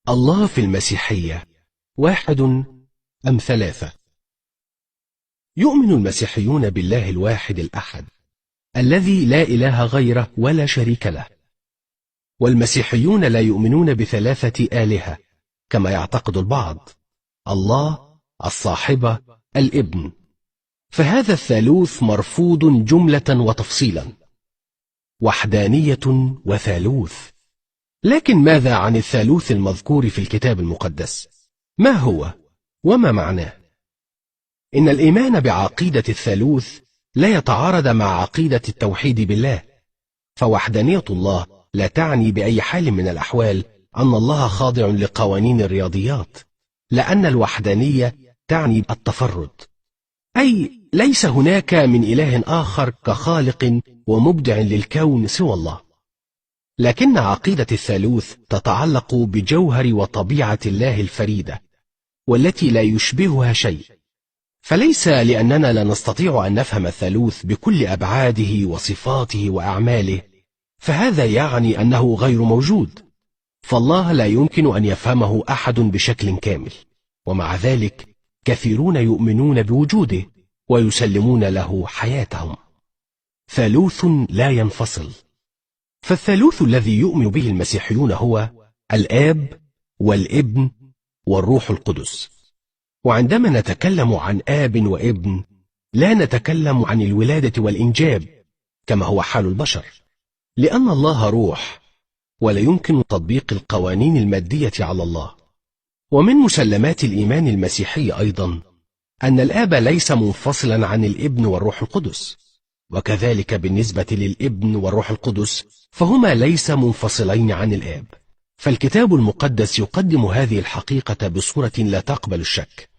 الله في المسيحية واحد أم ثلاثة؟ يؤمن المسيحيون بالله الواحد الأحد الذي لا إله غيره ولا شريك له، والمسيحيون لا يؤمنون بثلاثة آلهة كما يعتقد البعض: الله، الصاحبة، الابن. فهذا الثالوث مرفوض جملة وتفصيلا، وحدانية وثالوث. لكن ماذا عن الثالوث المذكور في الكتاب المقدس؟ ما هو وما معناه؟ إن الإيمان بعقيدة الثالوث لا يتعارض مع عقيدة التوحيد بالله، فوحدانية الله لا تعني بأي حال من الأحوال أن الله خاضع لقوانين الرياضيات، لأن الوحدانية تعني التفرد، أي ليس هناك من إله آخر كخالق ومبدع للكون سوى الله. لكن عقيدة الثالوث تتعلق بجوهر وطبيعة الله الفريدة والتي لا يشبهها شيء، فليس لأننا لا نستطيع أن نفهم الثالوث بكل أبعاده وصفاته وأعماله فهذا يعني أنه غير موجود، فالله لا يمكن أن يفهمه أحد بشكل كامل، ومع ذلك كثيرون يؤمنون بوجوده ويسلمون له حياتهم. ثالوث لا ينفصل. فالثالوث الذي يؤمن به المسيحيون هو الآب والابن والروح القدس. وعندما نتكلم عن آب وابن لا نتكلم عن الولادة والإنجاب كما هو حال البشر، لأن الله روح ولا يمكن تطبيق القوانين المادية على الله. ومن مسلمات الإيمان المسيحي أيضا أن الآب ليس منفصلا عن الابن والروح القدس، وكذلك بالنسبة للابن والروح القدس فهما ليس منفصلين عن الآب. فالكتاب المقدس يقدم هذه الحقيقة بصورة لا تقبل الشك،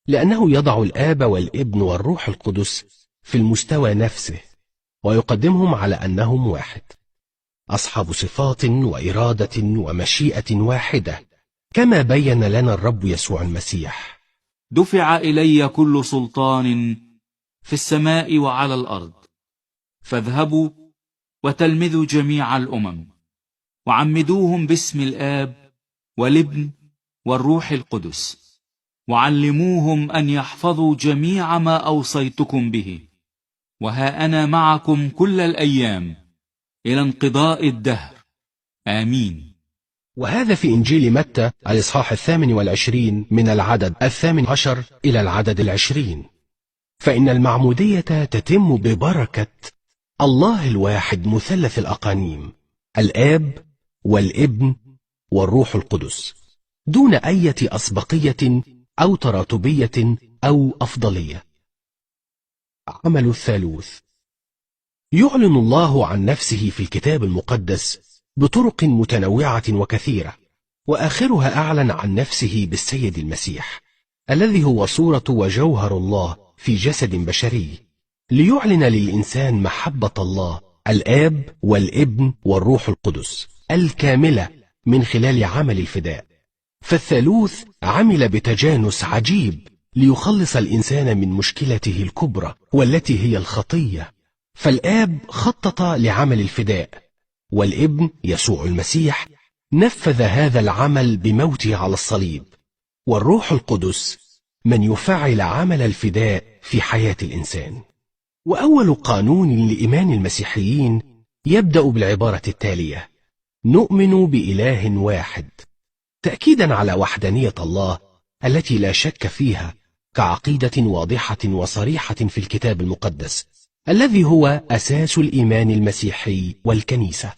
لأنه يضع الآب والابن والروح القدس في المستوى نفسه ويقدمهم على أنهم واحد، أصحاب صفات وإرادة ومشيئة واحدة، كما بين لنا الرب يسوع المسيح: دفع إلي كل سلطان في السماء وعلى الأرض، فاذهبوا وتلمذوا جميع الأمم وعمدوهم باسم الآب والابن والروح القدس، وعلموهم أن يحفظوا جميع ما أوصيتكم به، وها أنا معكم كل الأيام إلى انقضاء الدهر. آمين. وهذا في إنجيل متى الإصحاح 28 من العدد 18 إلى العدد 20. فإن المعمودية تتم ببركة الله الواحد مثلث الأقانيم، الآب والابن والروح القدس، دون أي أسبقية أو تراتبية أو أفضلية. عمل الثالوث: يعلن الله عن نفسه في الكتاب المقدس بطرق متنوعة وكثيرة، وآخرها أعلن عن نفسه بالسيد المسيح الذي هو صورة وجوهر الله في جسد بشري، ليعلن للإنسان محبة الله الآب والابن والروح القدس الكاملة من خلال عمل الفداء. فالثالوث عمل بتجانس عجيب ليخلص الإنسان من مشكلته الكبرى والتي هي الخطية. فالآب خطط لعمل الفداء، والابن يسوع المسيح نفذ هذا العمل بموته على الصليب، والروح القدس من يفعل عمل الفداء في حياة الإنسان. وأول قانون لإيمان المسيحيين يبدأ بالعبارة التالية: نؤمن بإله واحد، تأكيدا على وحدانية الله التي لا شك فيها، كعقيدة واضحة وصريحة في الكتاب المقدس الذي هو أساس الإيمان المسيحي والكنيسة.